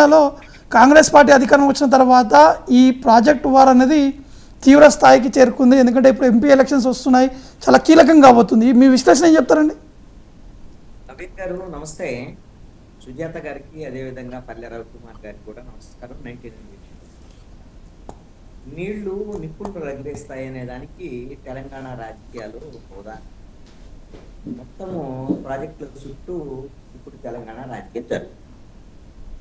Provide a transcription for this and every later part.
తెలంగాణలో కాంగ్రెస్ పార్టీ అధికారం వచ్చిన తర్వాత ఈ ప్రాజెక్ట్ వార్ అనేది తీవ్ర స్థాయికి చేరుకుంది. ఎందుకంటే ఇప్పుడు ఎంపీ ఎలక్షన్స్ వస్తున్నాయి, చాలా కీలకంగా కాబోతుంది. మీ విశ్లేషణ ఏం చెప్తారండి? నవీన్ గారు నమస్తే. సుజాత గారికి అదేవిధంగా పల్లె రవికుమార్ గారికి కూడా నమస్కారం. 19 నీళ్లు నిప్పులు రగిలేస్తాయి అనే దానికి తెలంగాణ రాజకీయాలు హోదా మొత్తము ప్రాజెక్టుల చుట్టూ ఇప్పుడు తెలంగాణ రాజకీయం జరుగుతుంది.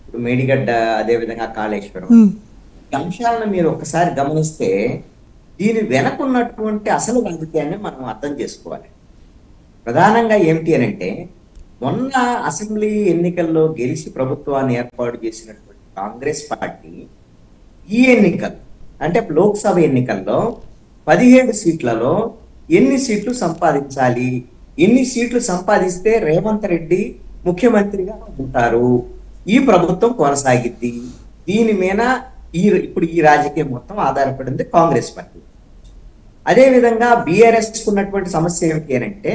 ఇప్పుడు మేడిగడ్డ అదేవిధంగా కాళేశ్వరం ఈ అంశాలను మీరు ఒకసారి గమనిస్తే దీని వెనకున్నటువంటి అసలు రాజకీయాన్ని మనం అర్థం చేసుకోవాలి. ప్రధానంగా ఏమిటి అని అంటే, మొన్న అసెంబ్లీ ఎన్నికల్లో గెలిచి ప్రభుత్వాన్ని ఏర్పాటు చేసినటువంటి కాంగ్రెస్ పార్టీ ఈ ఎన్నికలు అంటే లోక్సభ ఎన్నికల్లో 17 సీట్లలో ఎన్ని సీట్లు సంపాదించాలి, ఎన్ని సీట్లు సంపాదిస్తే రేవంత్ రెడ్డి ముఖ్యమంత్రిగా ఉంటారు, ఈ ప్రభుత్వం కొనసాగిద్ది, దీని మీద ఇప్పుడు ఈ రాజకీయం మొత్తం ఆధారపడింది కాంగ్రెస్ పార్టీ. అదేవిధంగా బీఆర్ఎస్ ఉన్నటువంటి సమస్య ఏమిటి అని అంటే,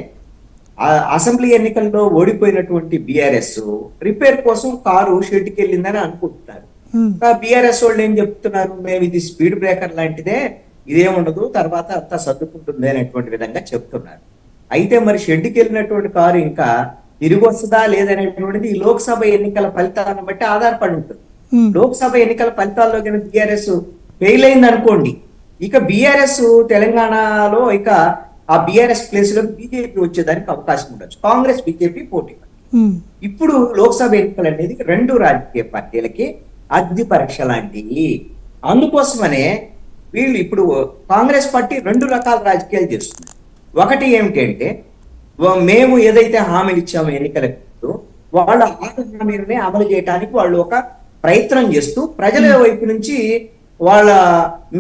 అసెంబ్లీ ఎన్నికల్లో ఓడిపోయినటువంటి బీఆర్ఎస్ రిపేర్ కోసం కారు షెడ్కి వెళ్ళిందని అనుకుంటున్నారు. బీఆర్ఎస్ వాళ్ళు ఏం చెప్తున్నారు, మేము ఇది స్పీడ్ బ్రేకర్ లాంటిదే, ఇదేముండదు, తర్వాత అంతా సర్దుకుంటుంది అనేటువంటి విధంగా చెప్తున్నారు. అయితే మరి షెడ్కి వెళ్ళినటువంటి కారు ఇంకా తిరిగి వస్తుందా లేదనేటువంటిది ఈ లోక్సభ ఎన్నికల ఫలితాలను బట్టి ఆధారపడి ఉంటుంది. లోక్సభ ఎన్నికల ఫలితాల్లో కనుక బీఆర్ఎస్ ఫెయిల్ అయింది అనుకోండి, ఇక బీఆర్ఎస్ తెలంగాణలో ఇక ఆ బీఆర్ఎస్ ప్లేస్ లో బీజేపీ వచ్చేదానికి అవకాశం ఉండొచ్చు. కాంగ్రెస్ బీజేపీ పోటీ. ఇప్పుడు లోక్సభ ఎన్నికలు అనేది రెండు రాజకీయ పార్టీలకి అగ్ని పరీక్ష లాంటివి. అందుకోసమనే వీళ్ళు ఇప్పుడు కాంగ్రెస్ పార్టీ రెండు రకాల రాజకీయాలు చేస్తుంది. ఒకటి ఏమిటంటే, మేము ఏదైతే హామీలు ఇచ్చామో ఎన్నికలకు వాళ్ళ హామీలని అమలు చేయడానికి వాళ్ళు ఒక ప్రయత్నం చేస్తూ ప్రజల వైపు నుంచి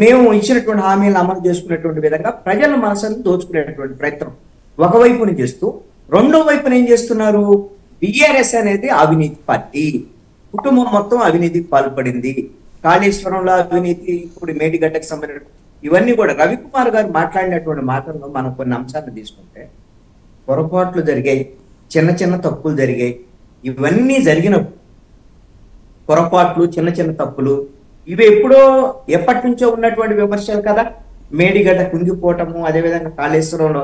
మేము ఇచ్చినటువంటి హామీలను అమలు చేసుకునేటువంటి విధంగా ప్రజల మనసును దోచుకునేటువంటి ప్రయత్నం ఒకవైపుని చేస్తూ, రెండో వైపున ఏం చేస్తున్నారు, బీఆర్ఎస్ అనేది అవినీతి పార్టీ, కుటుంబం మొత్తం అవినీతికి పాల్పడింది, కాళేశ్వరంలో అవినీతి, ఇప్పుడు మేడిగడ్డకు సంబంధించిన ఇవన్నీ కూడా రవికుమార్ గారు మాట్లాడినటువంటి మాటల్లో మనం కొన్ని అంశాలను తీసుకుంటే పొరపాట్లు జరిగాయి, చిన్న చిన్న తప్పులు జరిగాయి. ఇవన్నీ జరిగిన పొరపాట్లు, చిన్న చిన్న తప్పులు ఇవి ఎప్పటి నుంచో ఉన్నటువంటి విమర్శలు కదా. మేడిగడ్డ కుంగిపోవటము, అదేవిధంగా కాళేశ్వరంలో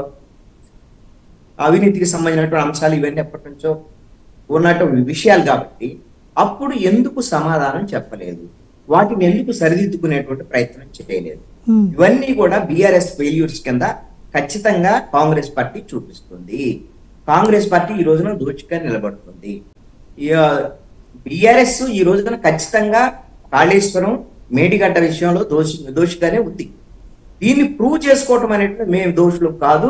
అవినీతికి సంబంధించినటువంటి అంశాలు ఇవన్నీ ఎప్పటి నుంచో ఉన్నటువంటి విషయాలు కాబట్టి అప్పుడు ఎందుకు సమాధానం చెప్పలేదు, వాటిని ఎందుకు సరిదిద్దుకునేటువంటి ప్రయత్నం చేయలేదు. ఇవన్నీ కూడా బీఆర్ఎస్ ఫెయిల్యూర్స్ కింద ఖచ్చితంగా కాంగ్రెస్ పార్టీ చూపిస్తుంది. కాంగ్రెస్ పార్టీ ఈ రోజున దోషిగా నిలబడుతుంది. బీఆర్ఎస్ ఈ రోజున ఖచ్చితంగా కాళేశ్వరం మేడిగడ్డ విషయంలో దోషిగానే ఉంది. దీన్ని ప్రూవ్ చేసుకోవటం అనేది మేము దోషులు కాదు.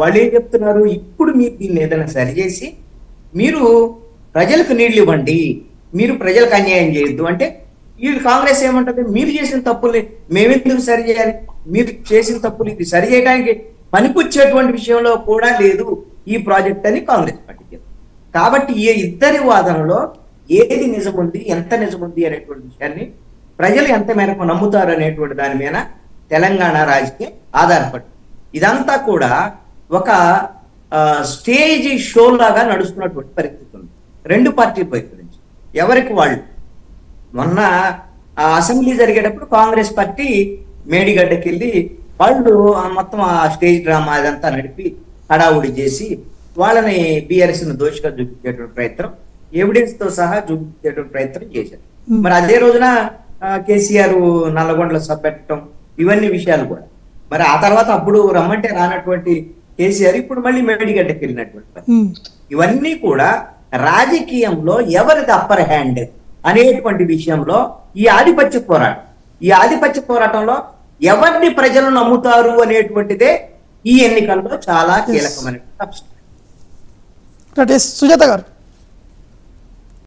వాళ్ళు ఏం చెప్తున్నారు, ఇప్పుడు మీరు దీన్ని ఏదైనా సరిచేసి మీరు ప్రజలకు నీళ్లు ఇవ్వండి, మీరు ప్రజలకు అన్యాయం చేయొద్దు అంటే, వీళ్ళు కాంగ్రెస్ ఏమంటుంది, మీరు చేసిన తప్పుల్ని మేమెందుకు సరి చేయాలి, మీరు చేసిన తప్పులు ఇది సరి చేయడానికి పనికొచ్చేటువంటి విషయంలో కూడా లేదు ఈ ప్రాజెక్ట్ అని కాంగ్రెస్ పార్టీ చెప్తుంది. కాబట్టి ఈ ఇద్దరి వాదనలో ఏది నిజముంది, ఎంత నిజముంది అనేటువంటి విషయాన్ని ప్రజలు ఎంత మేరకు నమ్ముతారు అనేటువంటి దాని మీద తెలంగాణ రాజకీయం ఆధారపడి, ఇదంతా కూడా ఒక స్టేజ్ షో లాగా నడుస్తున్నటువంటి పరిస్థితి ఉంది రెండు పార్టీల వైపు నుంచి. ఎవరికి వాళ్ళు మొన్న అసెంబ్లీ జరిగేటప్పుడు కాంగ్రెస్ పార్టీ మేడిగడ్డకి వెళ్ళి వాళ్ళు మొత్తం ఆ స్టేజ్ డ్రామా అదంతా నడిపి హడావుడి చేసి వాళ్ళని బీఆర్ఎస్ ను దోషిగా చూపించేటువంటి ప్రయత్నం, ఎవిడెన్స్ తో సహా చూపించేటువంటి ప్రయత్నం చేశారు. మరి అదే రోజున కేసీఆర్ నల్లగొండలో సభ పెట్టడం, ఇవన్నీ విషయాలు కూడా. మరి ఆ తర్వాత అప్పుడు రమ్మంటే రానటువంటి కేసీఆర్ ఇప్పుడు మళ్ళీ మేడిగడ్డకి వెళ్ళినటువంటి ఇవన్నీ కూడా రాజకీయంలో ఎవరిది అప్పర్ హ్యాండ్ అనేటువంటి విషయంలో ఈ ఆధిపత్య పోరాటంలో ఎవరిని ప్రజలు నమ్ముతారు అనేటువంటిదే ఈ ఎన్నికల్లో చాలా కీలకమైన అంశం. సుజాత గారు.